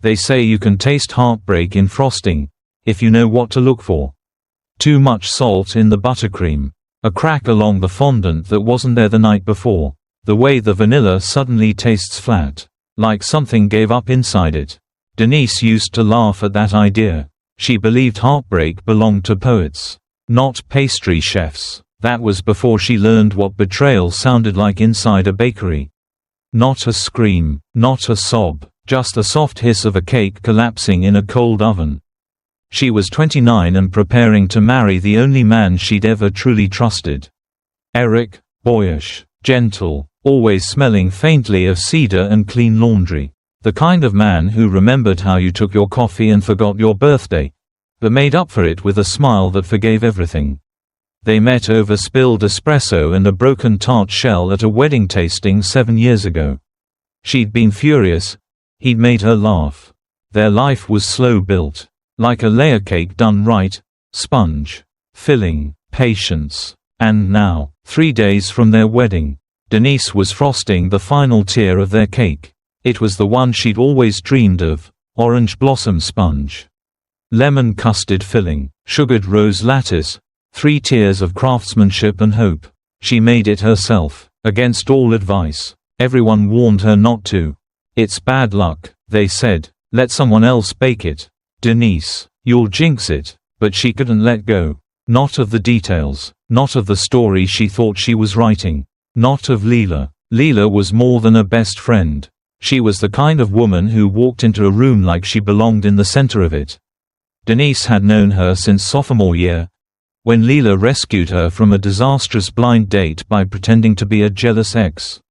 They say you can taste heartbreak in frosting, if you know what to look for. Too much salt in the buttercream. A crack along the fondant that wasn't there the night before. The way the vanilla suddenly tastes flat, like something gave up inside it. Denise used to laugh at that idea. She believed heartbreak belonged to poets, not pastry chefs. That was before she learned what betrayal sounded like inside a bakery. Not a scream, not a sob, just the soft hiss of a cake collapsing in a cold oven. She was 29 and preparing to marry the only man she'd ever truly trusted. Eric, boyish, gentle, always smelling faintly of cedar and clean laundry. The kind of man who remembered how you took your coffee and forgot your birthday, but made up for it with a smile that forgave everything. They met over spilled espresso and a broken tart shell at a wedding tasting 7 years ago. She'd been furious. He'd made her laugh. Their life was slow built. Like a layer cake done right. Sponge. Filling. Patience. And now, 3 days from their wedding, Denise was frosting the final tier of their cake. It was the one she'd always dreamed of. Orange blossom sponge. Lemon custard filling. Sugared rose lattice. 3 tiers of craftsmanship and hope. She made it herself, against all advice. Everyone warned her not to. It's bad luck, they said. Let someone else bake it. Denise, you'll jinx it. But she couldn't let go. Not of the details. Not of the story she thought she was writing. Not of Leela. Leela was more than a best friend. She was the kind of woman who walked into a room like she belonged in the center of it. Denise had known her since sophomore year, when Leela rescued her from a disastrous blind date by pretending to be a jealous ex.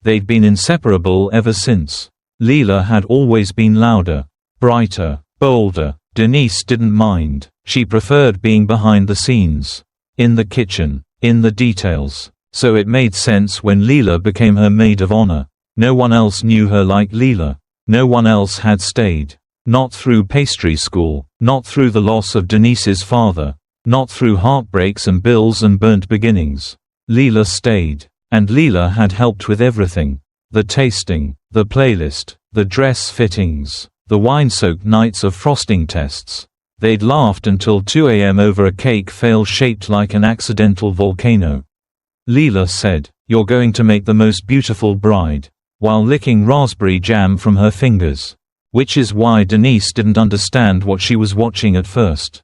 They'd been inseparable ever since. Leela had always been louder, brighter, bolder. Denise didn't mind. She preferred being behind the scenes. In the kitchen, in the details. So it made sense when Leela became her maid of honor. No one else knew her like Leela. No one else had stayed. Not through pastry school, not through the loss of Denise's father, not through heartbreaks and bills and burnt beginnings. Leela stayed. And Leela had helped with everything. The tasting, the playlist, the dress fittings, the wine-soaked nights of frosting tests. They'd laughed until 2 a.m. over a cake fail shaped like an accidental volcano. Leela said, "You're going to make the most beautiful bride," while licking raspberry jam from her fingers. Which is why Denise didn't understand what she was watching at first.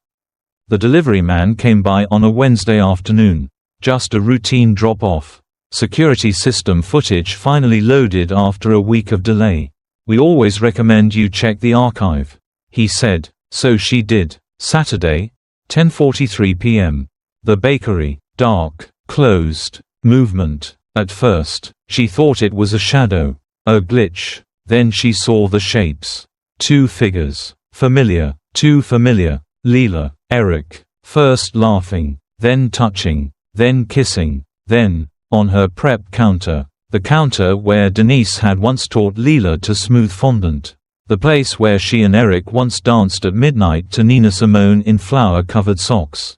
The delivery man came by on a Wednesday afternoon. Just a routine drop-off. Security system footage finally loaded after a week of delay. "We always recommend you check the archive," he said. So she did. Saturday, 10:43 p.m. The bakery. Dark. Closed. Movement. At first, she thought it was a shadow. A glitch. Then she saw the shapes. 2 figures. Familiar. Too familiar. Leela. Eric. First laughing. Then touching. Then kissing. Then, on her prep counter. The counter where Denise had once taught Leela to smooth fondant. The place where she and Eric once danced at midnight to Nina Simone in flower-covered socks.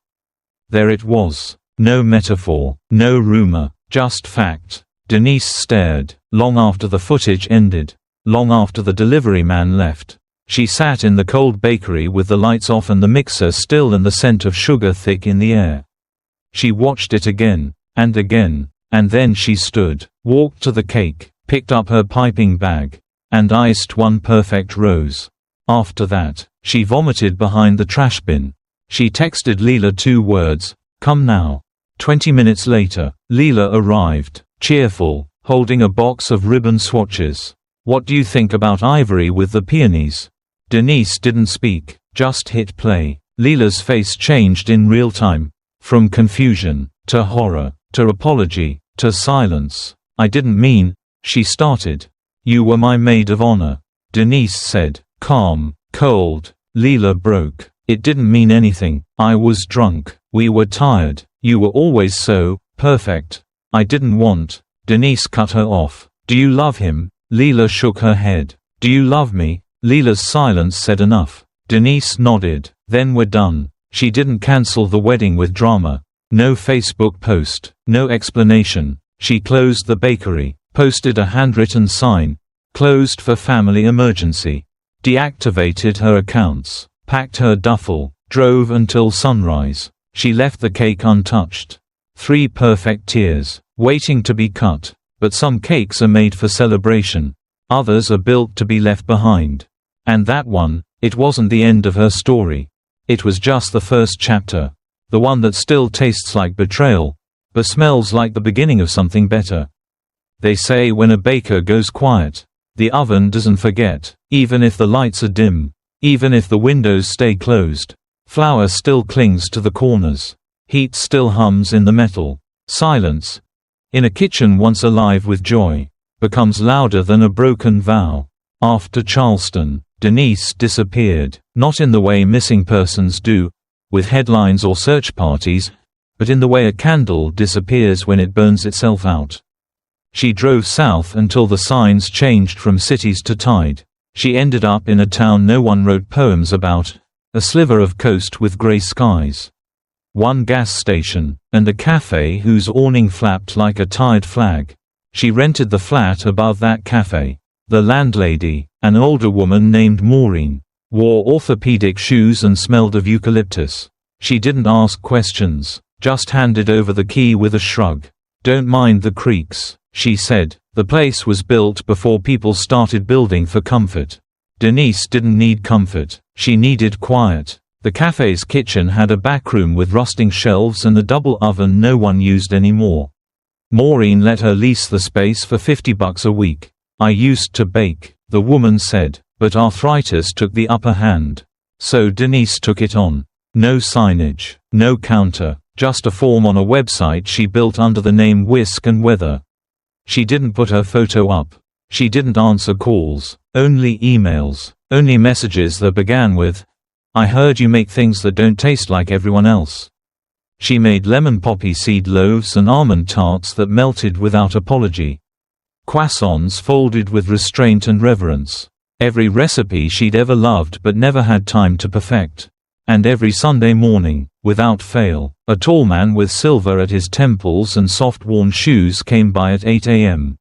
There it was. No metaphor. No rumor. Just fact. Denise stared, long after the footage ended. Long after the delivery man left. She sat in the cold bakery with the lights off and the mixer still and the scent of sugar thick in the air. She watched it again, and again, and then she stood, walked to the cake, picked up her piping bag, and iced 1 perfect rose. After that, she vomited behind the trash bin. She texted Leela 2 words, "Come now." 20 minutes later, Leela arrived, cheerful, holding a box of ribbon swatches. "What do you think about ivory with the peonies?" Denise didn't speak, just hit play. Leela's face changed in real time. From confusion, to horror, to apology, to silence. "I didn't mean," she started. "You were my maid of honor," Denise said, calm, cold. Leela broke. "It didn't mean anything. I was drunk. We were tired. You were always so perfect. I didn't want." Denise cut her off. "Do you love him?" Leela shook her head. "Do you love me?" Leela's silence said enough. Denise nodded. "Then we're done." She didn't cancel the wedding with drama. No Facebook post. No explanation. She closed the bakery. Posted a handwritten sign. "Closed for family emergency." deactivated her accounts, packed her duffel, drove until sunrise. She left the cake untouched. 3 perfect tears, waiting to be cut. But some cakes are made for celebration. Others are built to be left behind. And that one, it wasn't the end of her story. It was just the first chapter. The one that still tastes like betrayal, but smells like the beginning of something better. They say when a baker goes quiet, the oven doesn't forget, even if the lights are dim, even if the windows stay closed. Flour still clings to the corners. Heat still hums in the metal. Silence, in a kitchen once alive with joy, becomes louder than a broken vow. After Charleston, Denise disappeared, not in the way missing persons do, with headlines or search parties, but in the way a candle disappears when it burns itself out. She drove south until the signs changed from cities to tide. She ended up in a town no one wrote poems about, a sliver of coast with gray skies. 1 gas station, and a cafe whose awning flapped like a tired flag. She rented the flat above that cafe. The landlady, an older woman named Maureen, wore orthopedic shoes and smelled of eucalyptus. She didn't ask questions, just handed over the key with a shrug. "Don't mind the creaks," she said. The place was built before people started building for comfort. Denise didn't need comfort, she needed quiet. The cafe's kitchen had a backroom with rusting shelves and a double oven no one used anymore. Maureen let her lease the space for $50 a week. "I used to bake," the woman said, but arthritis took the upper hand. So Denise took it on. No signage, no counter, just a form on a website she built under the name Whisk and Weather. She didn't put her photo up. She didn't answer calls, only emails, only messages that began with, "I heard you make things that don't taste like everyone else." She made lemon poppy seed loaves and almond tarts that melted without apology. Croissants folded with restraint and reverence. Every recipe she'd ever loved but never had time to perfect. And every Sunday morning, without fail, a tall man with silver at his temples and soft worn shoes came by at 8 a.m.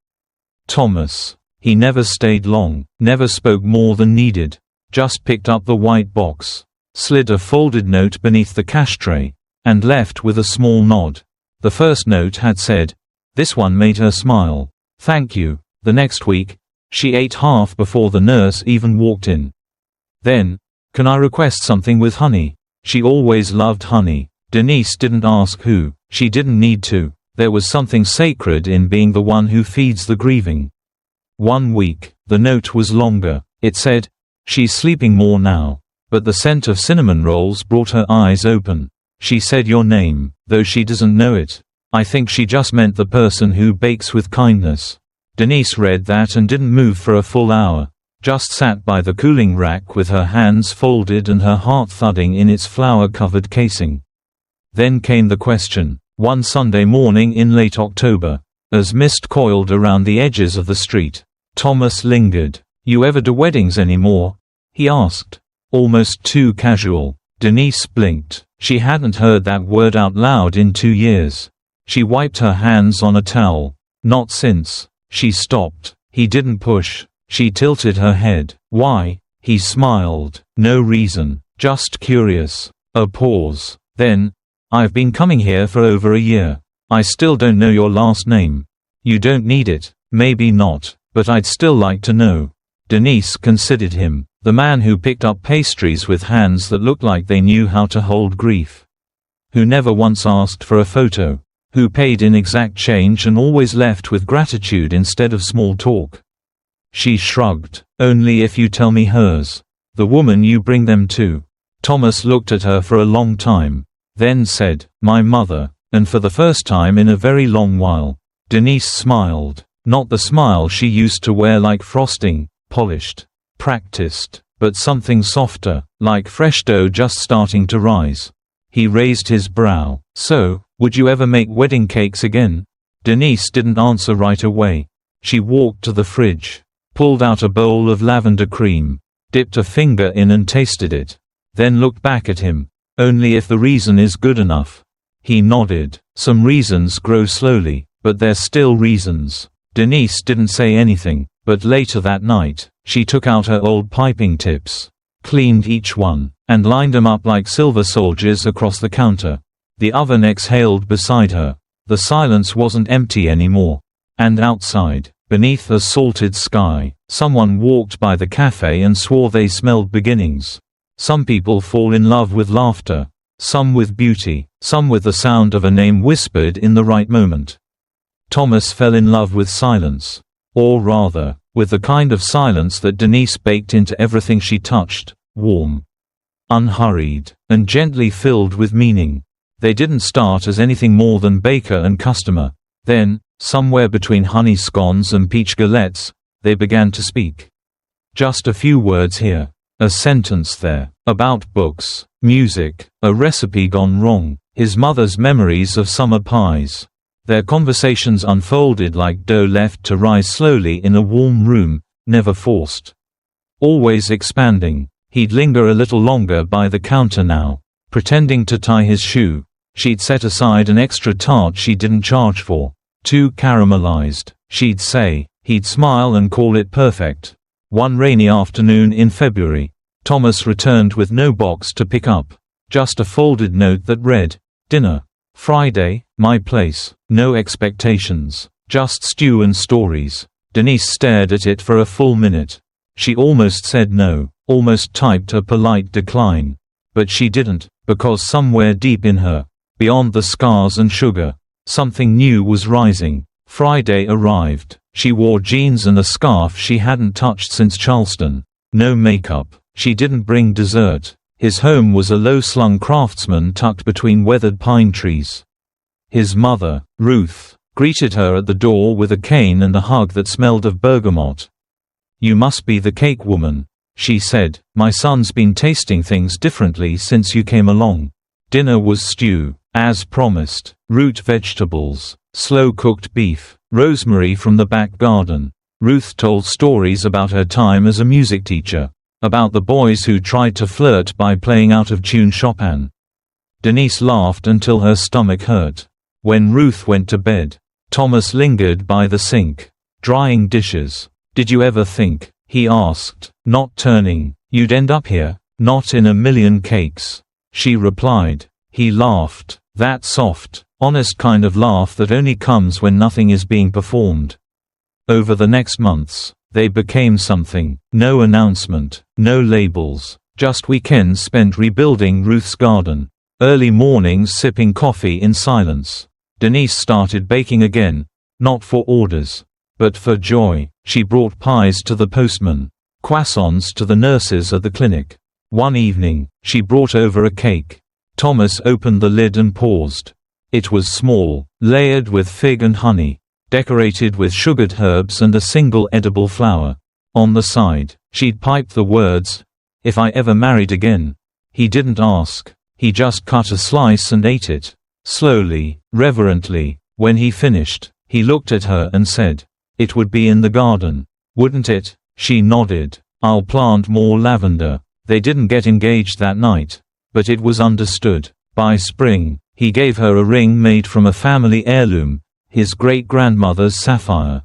Thomas. He never stayed long, never spoke more than needed. Just picked up the white box, slid a folded note beneath the cash tray, and left with a small nod. The first note had said, "This one made her smile. Thank you." The next week, she ate half before the nurse even walked in. Then, "Can I request something with honey?" She always loved honey. Denise didn't ask who. She didn't need to. There was something sacred in being the one who feeds the grieving. 1 week, the note was longer. It said, "She's sleeping more now." But the scent of cinnamon rolls brought her eyes open. She said your name, though she doesn't know it. I think she just meant the person who bakes with kindness. Denise read that and didn't move for a full hour. Just sat by the cooling rack with her hands folded and her heart thudding in its flour-covered casing. Then came the question. One Sunday morning in late October, as mist coiled around the edges of the street, Thomas lingered. "You ever do weddings anymore?" he asked. Almost too casual. Denise blinked. She hadn't heard that word out loud in 2 years. She wiped her hands on a towel. "Not since." She stopped. He didn't push. She tilted her head. "Why?" He smiled. "No reason. Just curious." A pause. Then, "I've been coming here for over a year. I still don't know your last name." "You don't need it." "Maybe not, but I'd still like to know." Denise considered him, the man who picked up pastries with hands that looked like they knew how to hold grief. Who never once asked for a photo. Who paid in exact change and always left with gratitude instead of small talk. She shrugged. "Only if you tell me hers. The woman you bring them to." Thomas looked at her for a long time. Then said, "My mother," and for the first time in a very long while. Denise smiled. Not the smile she used to wear, like frosting, polished, practiced, but something softer, like fresh dough just starting to rise. He raised his brow. "So, would you ever make wedding cakes again?" Denise didn't answer right away. She walked to the fridge, pulled out a bowl of lavender cream, dipped a finger in and tasted it, then looked back at him. "Only if the reason is good enough." He nodded. "Some reasons grow slowly, but they're still reasons." Denise didn't say anything, but later that night, She took out her old piping tips, cleaned each one, and lined them up like silver soldiers across the counter. The oven exhaled beside her. The silence wasn't empty anymore. And outside, beneath a salted sky, someone walked by the cafe and swore they smelled beginnings. Some people fall in love with laughter, some with beauty, some with the sound of a name whispered in the right moment. Thomas fell in love with silence. Or rather, with the kind of silence that Denise baked into everything she touched, warm, unhurried, and gently filled with meaning. They didn't start as anything more than baker and customer. Then, somewhere between honey scones and peach galettes, they began to speak. Just a few words here, a sentence there, about books, music, a recipe gone wrong, his mother's memories of summer pies. Their conversations unfolded like dough left to rise slowly in a warm room, never forced. Always expanding. He'd linger a little longer by the counter now, pretending to tie his shoe. She'd set aside an extra tart she didn't charge for. Too caramelized, she'd say. He'd smile and call it perfect. One rainy afternoon in February, Thomas returned with no box to pick up. Just a folded note that read, "Dinner. Friday, my place." No expectations. Just stew and stories. Denise stared at it for a full minute. She almost said no, almost typed a polite decline. But she didn't, because somewhere deep in her, beyond the scars and sugar, something new was rising. Friday arrived. She wore jeans and a scarf she hadn't touched since Charleston. No makeup. She didn't bring dessert. His home was a low-slung craftsman tucked between weathered pine trees. His mother, Ruth, greeted her at the door with a cane and a hug that smelled of bergamot. "You must be the cake woman," she said. "My son's been tasting things differently since you came along." Dinner was stew, as promised, root vegetables, slow-cooked beef, rosemary from the back garden. Ruth told stories about her time as a music teacher, about the boys who tried to flirt by playing out-of-tune Chopin. Denise laughed until her stomach hurt. When Ruth went to bed, Thomas lingered by the sink, drying dishes. "Did you ever think," he asked, not turning, "you'd end up here? Not in a million cakes." She replied. He laughed, that soft, honest kind of laugh that only comes when nothing is being performed. Over the next months, they became something. No announcement, no labels, just weekends spent rebuilding Ruth's garden. Early mornings sipping coffee in silence. Denise started baking again, not for orders, but for joy. She brought pies to the postman, croissants to the nurses at the clinic. One evening, she brought over a cake. Thomas opened the lid and paused. It was small, layered with fig and honey, decorated with sugared herbs and a single edible flower. On the side, she'd piped the words, "If I ever married again." He didn't ask. He just cut a slice and ate it. Slowly, reverently. When he finished, he looked at her and said, "It would be in the garden, wouldn't it?" She nodded. "I'll plant more lavender." They didn't get engaged that night, but it was understood. By spring, he gave her a ring made from a family heirloom, his great-grandmother's sapphire,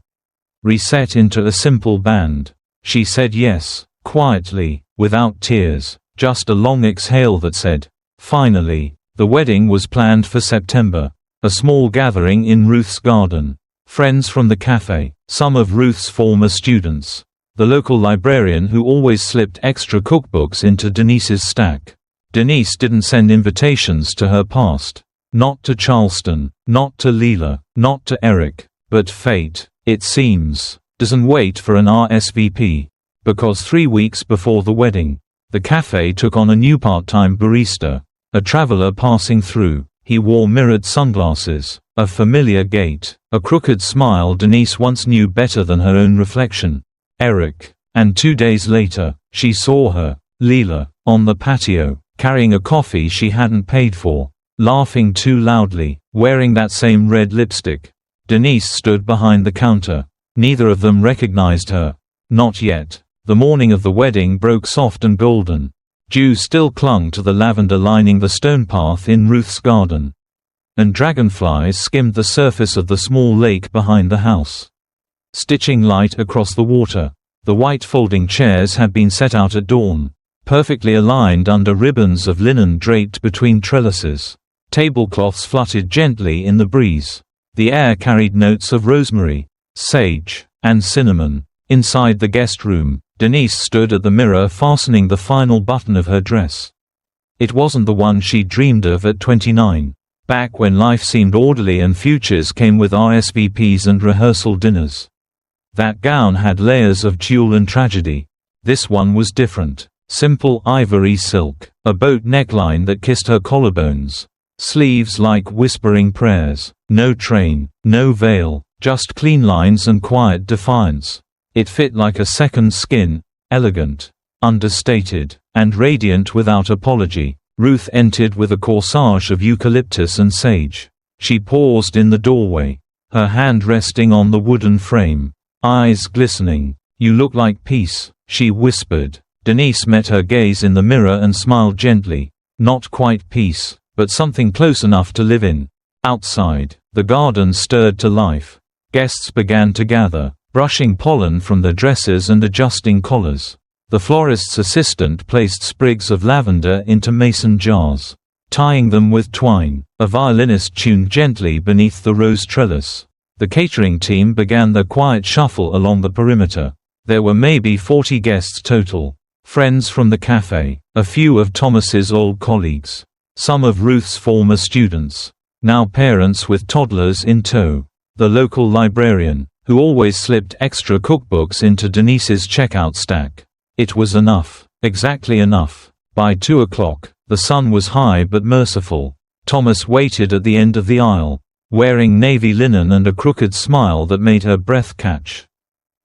reset into a simple band. She said yes, quietly, without tears, just a long exhale that said, "Finally." The wedding was planned for September. A small gathering in Ruth's garden. Friends from the cafe, some of Ruth's former students, the local librarian who always slipped extra cookbooks into Denise's stack. Denise didn't send invitations to her past. Not to Charleston, not to Leela, not to Eric. But fate, it seems, doesn't wait for an RSVP. Because 3 weeks before the wedding, the cafe took on a new part-time barista. A traveler passing through. He wore mirrored sunglasses, a familiar gait, a crooked smile Denise once knew better than her own reflection. Eric. And 2 days later, she saw her, Leela, on the patio, carrying a coffee she hadn't paid for, laughing too loudly, wearing that same red lipstick. Denise stood behind the counter. Neither of them recognized her. Not yet. The morning of the wedding broke soft and golden. Dew still clung to the lavender lining the stone path in Ruth's garden. And dragonflies skimmed the surface of the small lake behind the house, stitching light across the water. The white folding chairs had been set out at dawn, perfectly aligned under ribbons of linen draped between trellises. Tablecloths fluttered gently in the breeze. The air carried notes of rosemary, sage, and cinnamon. Inside the guest room, Denise stood at the mirror fastening the final button of her dress. It wasn't the one she dreamed of at 29. Back when life seemed orderly and futures came with RSVPs and rehearsal dinners. That gown had layers of jewel and tragedy. This one was different. Simple ivory silk, a boat neckline that kissed her collarbones. Sleeves like whispering prayers. No train, no veil, just clean lines and quiet defiance. It fit like a second skin, elegant, understated, and radiant without apology. Ruth entered with a corsage of eucalyptus and sage. She paused in the doorway, her hand resting on the wooden frame, eyes glistening. "You look like peace," she whispered. Denise met her gaze in the mirror and smiled gently. Not quite peace, but something close enough to live in. Outside, the garden stirred to life. Guests began to gather, brushing pollen from their dresses and adjusting collars. The florist's assistant placed sprigs of lavender into mason jars, tying them with twine. A violinist tuned gently beneath the rose trellis. The catering team began their quiet shuffle along the perimeter. There were maybe 40 guests total. Friends from the cafe, a few of Thomas's old colleagues, some of Ruth's former students, now parents with toddlers in tow. The local librarian, who always slipped extra cookbooks into Denise's checkout stack. It was enough, exactly enough. By 2 o'clock, the sun was high but merciful. Thomas waited at the end of the aisle, wearing navy linen and a crooked smile that made her breath catch.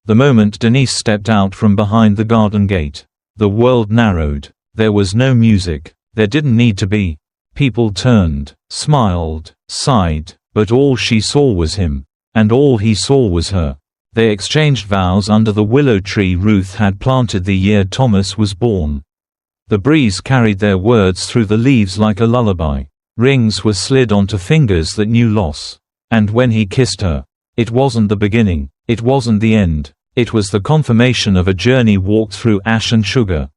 The moment Denise stepped out from behind the garden gate, the world narrowed. There was no music. There didn't need to be. People turned, smiled, sighed, but all she saw was him. And all he saw was her. They exchanged vows under the willow tree Ruth had planted the year Thomas was born. The breeze carried their words through the leaves like a lullaby. Rings were slid onto fingers that knew loss. And when he kissed her, it wasn't the beginning, it wasn't the end. It was the confirmation of a journey walked through ash and sugar.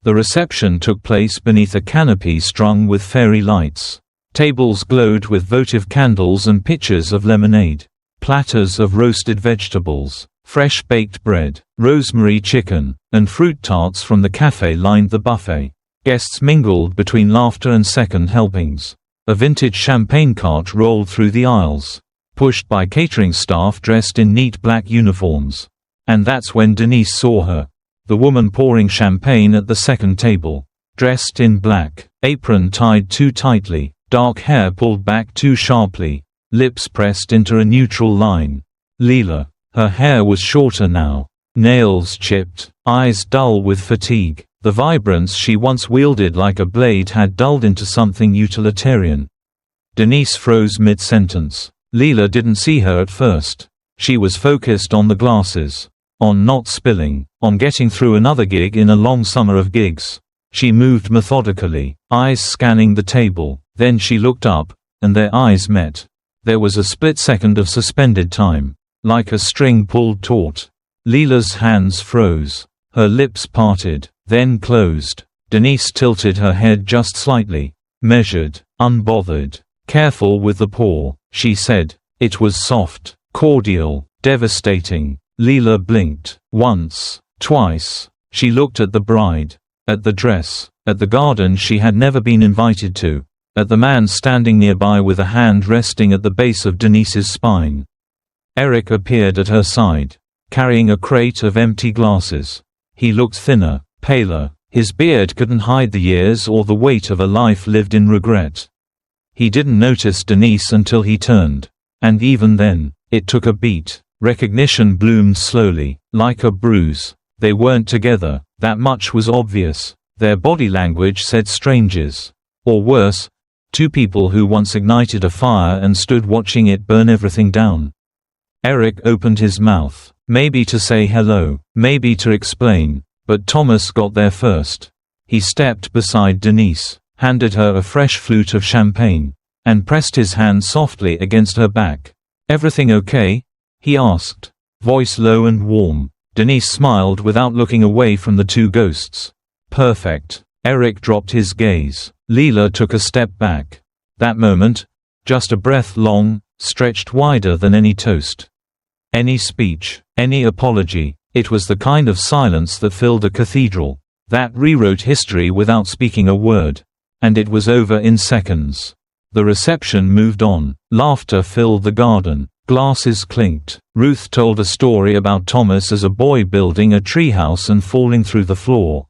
The reception took place beneath a canopy strung with fairy lights. Tables glowed with votive candles and pitchers of lemonade. Platters of roasted vegetables, fresh baked bread, rosemary chicken, and fruit tarts from the cafe lined the buffet. Guests mingled between laughter and second helpings. A vintage champagne cart rolled through the aisles, pushed by catering staff dressed in neat black uniforms. And that's when Denise saw her. The woman pouring champagne at the second table. Dressed in black, apron tied too tightly, dark hair pulled back too sharply, lips pressed into a neutral line. Leela. Her hair was shorter now. Nails chipped, eyes dull with fatigue. The vibrance she once wielded like a blade had dulled into something utilitarian. Denise froze mid-sentence. Leela didn't see her at first. She was focused on the glasses. On not spilling. On getting through another gig in a long summer of gigs. She moved methodically, eyes scanning the table. Then she looked up, and their eyes met. There was a split second of suspended time. Like a string pulled taut. Leela's hands froze. Her lips parted, then closed. Denise tilted her head just slightly. Measured, unbothered. Careful with the pour, she said. It was soft, cordial, devastating. Leela blinked. Once, twice. She looked at the bride. At the dress. At the garden she had never been invited to. At the man standing nearby with a hand resting at the base of Denise's spine. Eric appeared at her side, carrying a crate of empty glasses. He looked thinner, paler. His beard couldn't hide the years or the weight of a life lived in regret. He didn't notice Denise until he turned. And even then, it took a beat. Recognition bloomed slowly, like a bruise. They weren't together, that much was obvious. Their body language said strangers. Or worse, two people who once ignited a fire and stood watching it burn everything down. Eric opened his mouth, maybe to say hello, maybe to explain, but Thomas got there first. He stepped beside Denise, handed her a fresh flute of champagne, and pressed his hand softly against her back. "Everything okay?" he asked, voice low and warm. Denise smiled without looking away from the two ghosts. Perfect. Eric dropped his gaze. Leela took a step back. That moment, just a breath long, stretched wider than any toast. Any speech, any apology. It was the kind of silence that filled a cathedral, that rewrote history without speaking a word. And it was over in seconds. The reception moved on. Laughter filled the garden. Glasses clinked. Ruth told a story about Thomas as a boy building a treehouse and falling through the floor.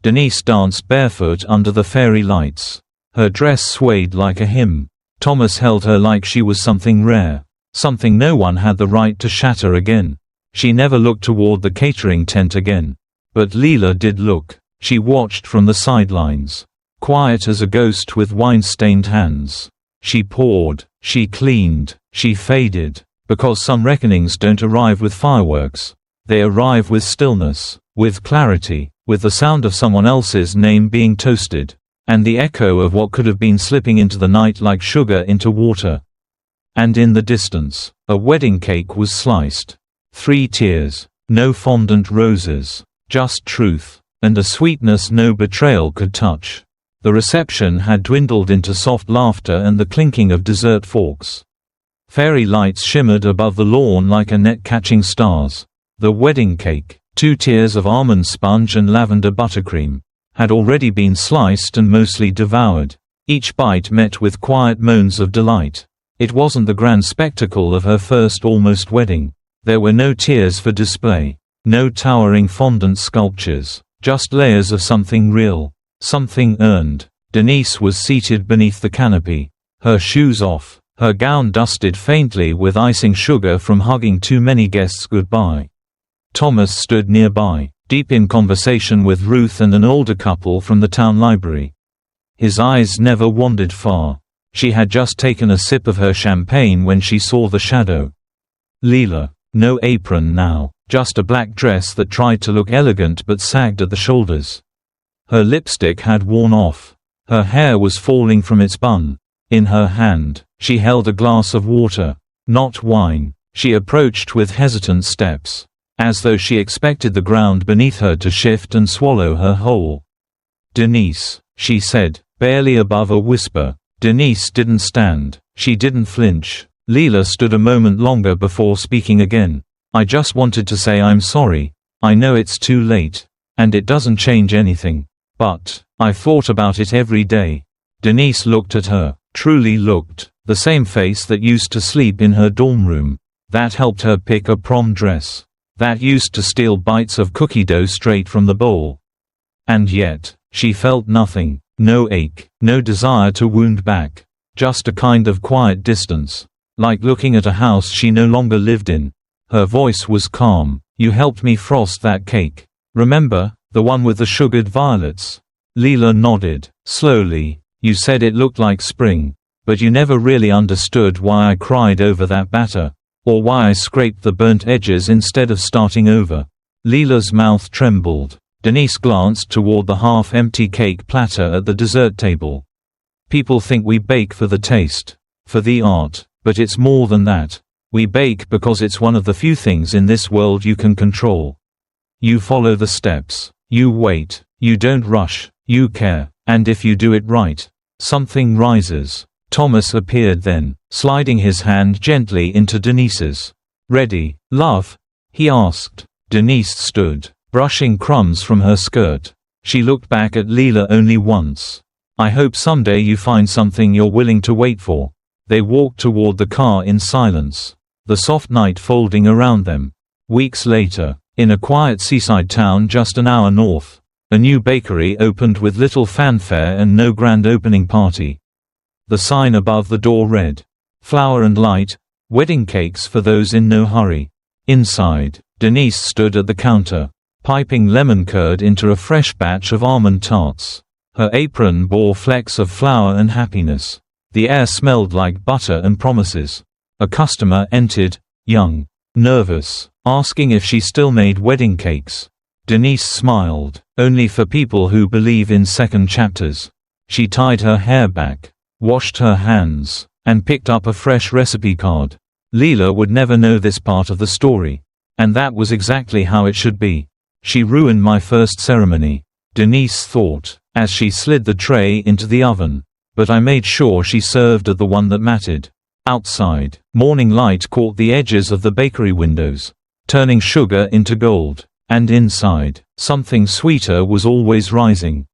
Denise danced barefoot under the fairy lights. Her dress swayed like a hymn. Thomas held her like she was something rare, something no one had the right to shatter again. She never looked toward the catering tent again. But Leela did look. She watched from the sidelines, quiet as a ghost with wine-stained hands. She poured, she cleaned, she faded, because some reckonings don't arrive with fireworks. They arrive with stillness, with clarity, with the sound of someone else's name being toasted, and the echo of what could have been slipping into the night like sugar into water. And in the distance, a wedding cake was sliced. 3 tears, no fondant roses, just truth, and a sweetness no betrayal could touch. The reception had dwindled into soft laughter and the clinking of dessert forks. Fairy lights shimmered above the lawn like a net catching stars. The wedding cake, 2 tiers of almond sponge and lavender buttercream, had already been sliced and mostly devoured, each bite met with quiet moans of delight. It wasn't the grand spectacle of her first almost wedding. There were no tears for display, no towering fondant sculptures, just layers of something real, something earned. Denise was seated beneath the canopy, her shoes off, her gown dusted faintly with icing sugar from hugging too many guests goodbye. Thomas stood nearby, deep in conversation with Ruth and an older couple from the town library. His eyes never wandered far. She had just taken a sip of her champagne when she saw the shadow. Leela. No apron now, just a black dress that tried to look elegant but sagged at the shoulders. Her lipstick had worn off. Her hair was falling from its bun. In her hand, she held a glass of water, not wine. She approached with hesitant steps, as though she expected the ground beneath her to shift and swallow her whole. "Denise," she said, barely above a whisper. Denise didn't stand. She didn't flinch. Leela stood a moment longer before speaking again. "I just wanted to say I'm sorry. I know it's too late. And it doesn't change anything. But I've thought about it every day." Denise looked at her, truly looked, the same face that used to sleep in her dorm room, that helped her pick a prom dress, that used to steal bites of cookie dough straight from the bowl. And yet, she felt nothing, no ache, no desire to wound back, just a kind of quiet distance. Like looking at a house she no longer lived in. Her voice was calm. "You helped me frost that cake. Remember, the one with the sugared violets?" Leela nodded, slowly. "You said it looked like spring. But you never really understood why I cried over that batter. Or why I scraped the burnt edges instead of starting over." Leela's mouth trembled. Denise glanced toward the half-empty cake platter at the dessert table. "People think we bake for the taste. For the art. But it's more than that. We bake because it's one of the few things in this world you can control. You follow the steps. You wait. You don't rush. You care. And if you do it right, something rises." Thomas appeared then, sliding his hand gently into Denise's. "Ready, love?" he asked. Denise stood, brushing crumbs from her skirt. She looked back at Leela only once. "I hope someday you find something you're willing to wait for." They walked toward the car in silence, the soft night folding around them. Weeks later, in a quiet seaside town just an hour north, a new bakery opened with little fanfare and no grand opening party. The sign above the door read, "Flour and light, wedding cakes for those in no hurry." Inside, Denise stood at the counter, piping lemon curd into a fresh batch of almond tarts. Her apron bore flecks of flour and happiness. The air smelled like butter and promises. A customer entered, young, nervous, asking if she still made wedding cakes. Denise smiled. "Only for people who believe in second chapters." She tied her hair back, washed her hands, and picked up a fresh recipe card. Leela would never know this part of the story. And that was exactly how it should be. She ruined my first ceremony, Denise thought, as she slid the tray into the oven. But I made sure she served at the one that mattered. Outside, morning light caught the edges of the bakery windows, turning sugar into gold. And inside, something sweeter was always rising.